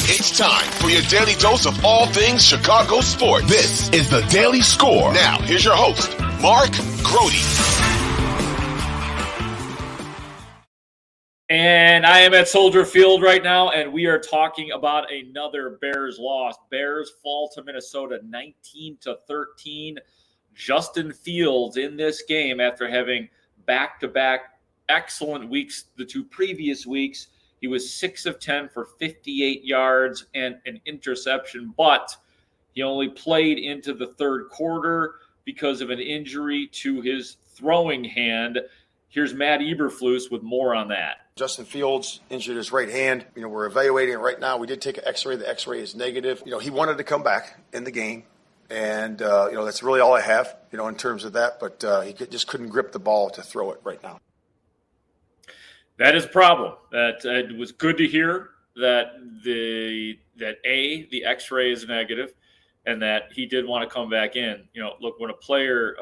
It's time for your daily dose of all things Chicago sports. This is the Daily Score. Now, here's your host, Mark Grote. And I am at Soldier Field right now, and we are talking about another Bears loss. Bears fall to Minnesota 19-13. Justin Fields in this game after having back-to-back excellent weeks the two previous weeks. He was 6 of 10 for 58 yards and an interception, but he only played into the third quarter because of an injury to his throwing hand. Here's Matt Eberflus with more on that. Justin Fields injured his right hand. We're evaluating it right now. We did take an x-ray. The x-ray is negative. He wanted to come back in the game. And, that's really all I have, in terms of that. But he just couldn't grip the ball to throw it right now. That is a problem. It was good to hear that the x-ray is negative and that he did want to come back in. Look, when a player,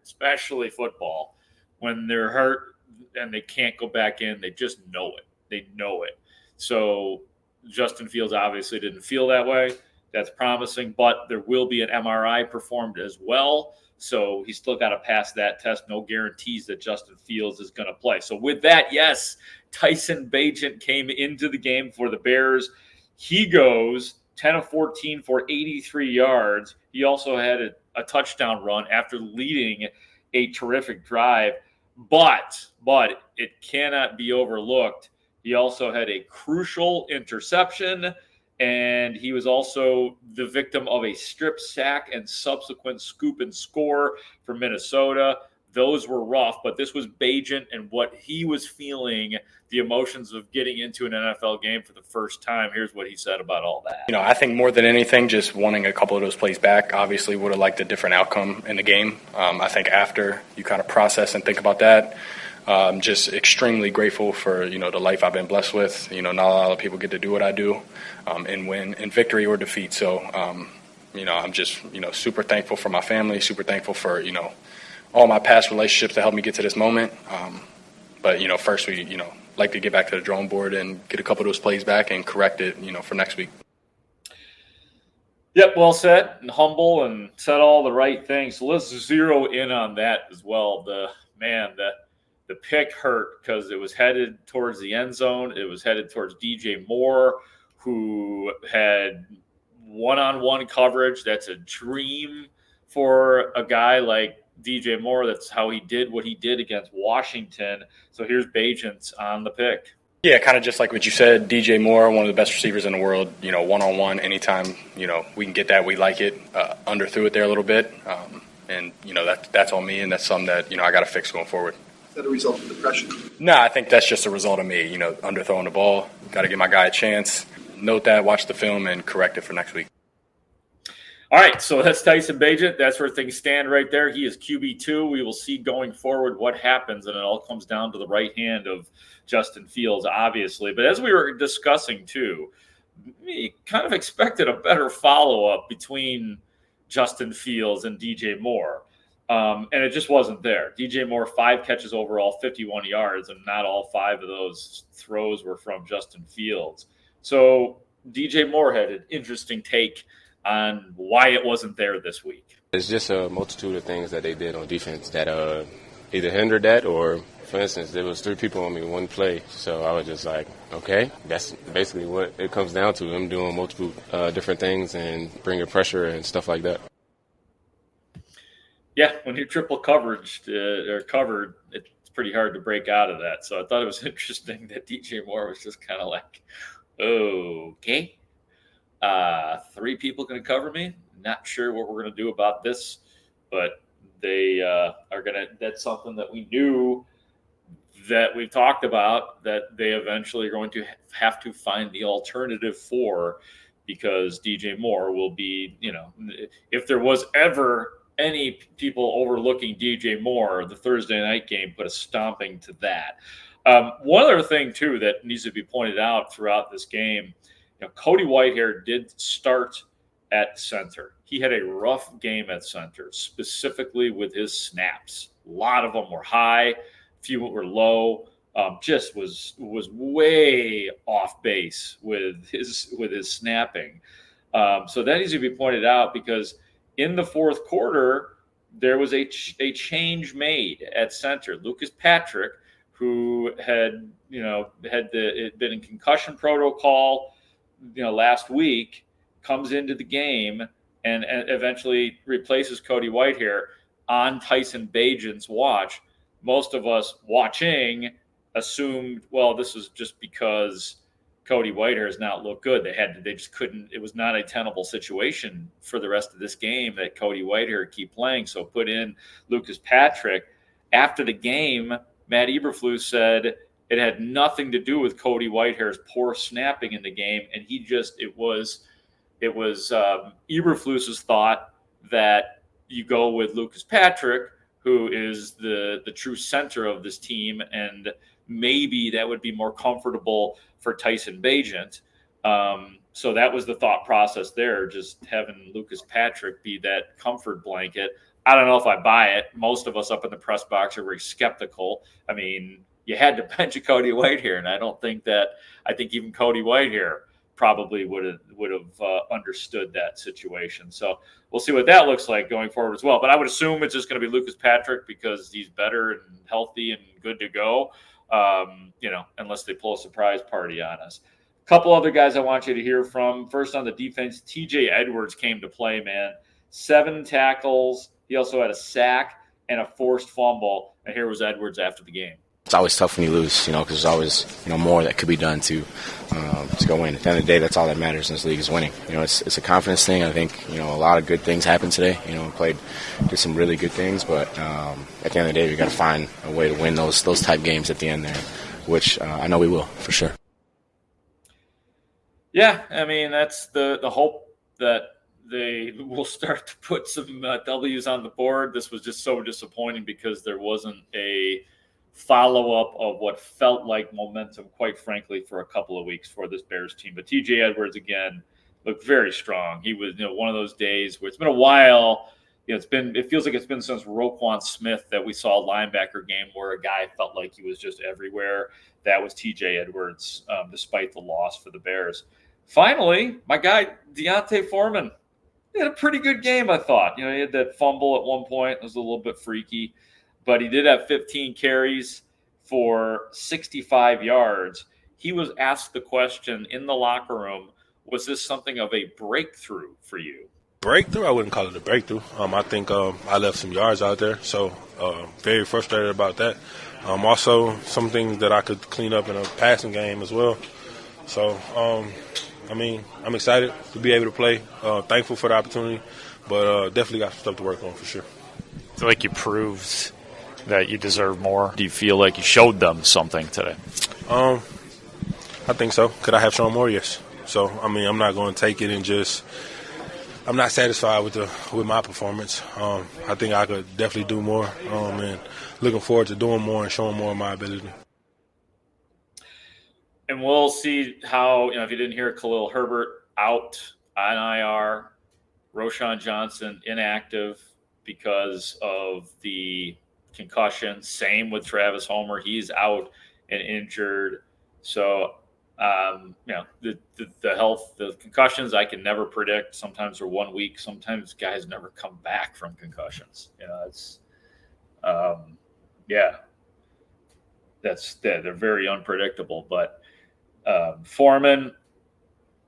especially football, when they're hurt and they can't go back in, they just know it. They know it. So Justin Fields obviously didn't feel that way. That's promising, but there will be an MRI performed as well. So he's still got to pass that test. No guarantees that Justin Fields is going to play. So with that, yes, Tyson Bagent came into the game for the Bears. He goes 10 of 14 for 83 yards. He also had a touchdown run after leading a terrific drive. But it cannot be overlooked. He also had a crucial interception, and he was also the victim of a strip sack and subsequent scoop and score for Minnesota. Those were rough, but this was Bagent and what he was feeling, the emotions of getting into an NFL game for the first time. Here's what he said about all that. I think more than anything, just wanting a couple of those plays back. Obviously would have liked a different outcome in the game. I think after you kind of process and think about that, just extremely grateful for, the life I've been blessed with. Not a lot of people get to do what I do and win in victory or defeat. So, I'm just, super thankful for my family, super thankful for, all my past relationships that helped me get to this moment. But, first we, like to get back to the drawing board and get a couple of those plays back and correct it, for next week. Yep, well said, and humble, and said all the right things. So let's zero in on that as well. The pick hurt because it was headed towards the end zone. It was headed towards DJ Moore, who had one-on-one coverage. That's a dream for a guy like DJ Moore. That's how he did what he did against Washington. So here's Bagent on the pick. Yeah, kind of just like what you said, DJ Moore, one of the best receivers in the world, one-on-one, anytime, we can get that, we like it. Underthrew it there a little bit. And that's on me, and that's something that, I got to fix going forward. Is that a result of the pressure? No, I think that's just a result of me, underthrowing the ball. Got to give my guy a chance. Note that, watch the film, and correct it for next week. All right, so that's Tyson Bagent. That's where things stand right there. He is QB2. We will see going forward what happens, and it all comes down to the right hand of Justin Fields, obviously. But as we were discussing, too, we kind of expected a better follow-up between Justin Fields and DJ Moore, and it just wasn't there. DJ Moore, 5 catches overall, 51 yards, and not all 5 of those throws were from Justin Fields. So DJ Moore had an interesting take on why it wasn't there this week. It's just a multitude of things that they did on defense that either hindered that or, for instance, there was 3 people on me in one play. So I was just like, okay, that's basically what it comes down to, them doing multiple different things and bringing pressure and stuff like that. Yeah, when you're triple coverage or covered, it's pretty hard to break out of that. So I thought it was interesting that DJ Moore was just kind of like, okay. 3 people going to cover me. Not sure what we're going to do about this, but they are going to. That's something that we knew that we've talked about that they eventually are going to have to find the alternative for, because DJ Moore will be, if there was ever any people overlooking DJ Moore, the Thursday night game put a stomping to that. One other thing, too, that needs to be pointed out throughout this game, Cody Whitehair did start at center. He had a rough game at center, specifically with his snaps. A lot of them were high, a few were low. just was way off base with his snapping. So that needs to be pointed out, because in the fourth quarter, there was a change made at center. Lucas Patrick, who had been in concussion protocol, last week, comes into the game and eventually replaces Cody Whitehair on Tyson Bagent's watch. Most of us watching assumed, well, this was just because Cody Whitehair has not looked good. They just couldn't. It was not a tenable situation for the rest of this game that Cody Whitehair keep playing. So put in Lucas Patrick. After the game, Matt Eberflus said it had nothing to do with Cody Whitehair's poor snapping in the game, and it was Eberflus's thought that you go with Lucas Patrick, who is the true center of this team, and maybe that would be more comfortable for Tyson Bagent. So that was the thought process there, just having Lucas Patrick be that comfort blanket. I don't know if I buy it. Most of us up in the press box are very skeptical. I mean, you had to bench a Cody Whitehair, and I think even Cody Whitehair probably would have understood that situation. So we'll see what that looks like going forward as well. But I would assume it's just going to be Lucas Patrick, because he's better and healthy and good to go, unless they pull a surprise party on us. A couple other guys I want you to hear from. First, on the defense, TJ Edwards came to play, man. 7 tackles. He also had a sack and a forced fumble. And here was Edwards after the game. It's always tough when you lose, because there's always, more that could be done to go win. At the end of the day, that's all that matters in this league is winning. It's a confidence thing. I think, a lot of good things happened today. Did some really good things, but at the end of the day, we got to find a way to win those type games at the end there, which I know we will for sure. Yeah, I mean, that's the hope that they will start to put some W's on the board. This was just so disappointing because there wasn't a follow-up of what felt like momentum, quite frankly, for a couple of weeks for this Bears team. But TJ Edwards, again, looked very strong. He was, one of those days where it's been a while. It feels like it's been since Roquan Smith that we saw a linebacker game where a guy felt like he was just everywhere. That was TJ Edwards, despite the loss for the Bears. Finally, my guy, Deontay Foran, he had a pretty good game, I thought. He had that fumble at one point. It was a little bit freaky. But he did have 15 carries for 65 yards. He was asked the question in the locker room, was this something of a breakthrough for you? Breakthrough? I wouldn't call it a breakthrough. I think I left some yards out there, so very frustrated about that. Also, some things that I could clean up in a passing game as well. So, I'm excited to be able to play. Thankful for the opportunity, but definitely got some stuff to work on for sure. I feel like you proved that you deserve more. Do you feel like you showed them something today? I think so. Could I have shown more? Yes. So, I'm not going to take it and just – I'm not satisfied with my performance. I think I could definitely do more, and looking forward to doing more and showing more of my ability. And we'll see how, if you didn't hear, Khalil Herbert out on IR, Roschon Johnson inactive because of the concussion. Same with Travis Homer. He's out and injured. So, the health, the concussions I can never predict. Sometimes they're 1 week. Sometimes guys never come back from concussions. They're very unpredictable. But Foreman,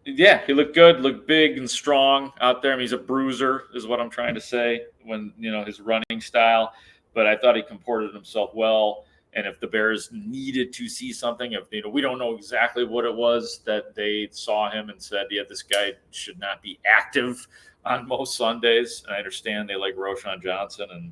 he looked good, looked big and strong out there. He's a bruiser is what I'm trying to say when, his running style. But I thought he comported himself well. And if the Bears needed to see something, we don't know exactly what it was that they saw him and said, this guy should not be active on most Sundays. And I understand they like Roschon Johnson and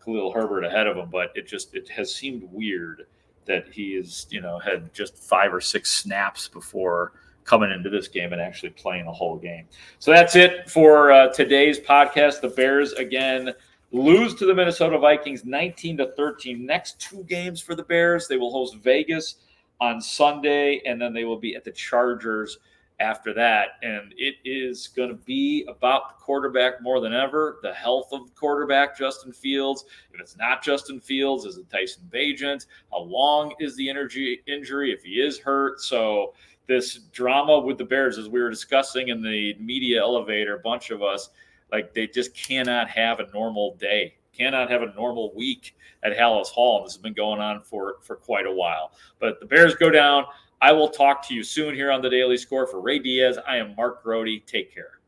Khalil Herbert ahead of him, but it has seemed weird that he is, had just 5 or 6 snaps before coming into this game and actually playing the whole game. So that's it for today's podcast. The Bears, again, lose to the Minnesota Vikings 19-13. Next 2 games for the Bears. They will host Vegas on Sunday, and then they will be at the Chargers after that. And it is going to be about the quarterback more than ever, the health of the quarterback, Justin Fields. If it's not Justin Fields, is it Tyson Bagent? How long is the injury if he is hurt? So this drama with the Bears, as we were discussing in the media elevator, a bunch of us, like they just cannot have a normal day, cannot have a normal week at Haugh Hall. And this has been going on for quite a while. But the Bears go down. I will talk to you soon here on the Daily Score. For Ray Diaz, I am Mark Grote. Take care.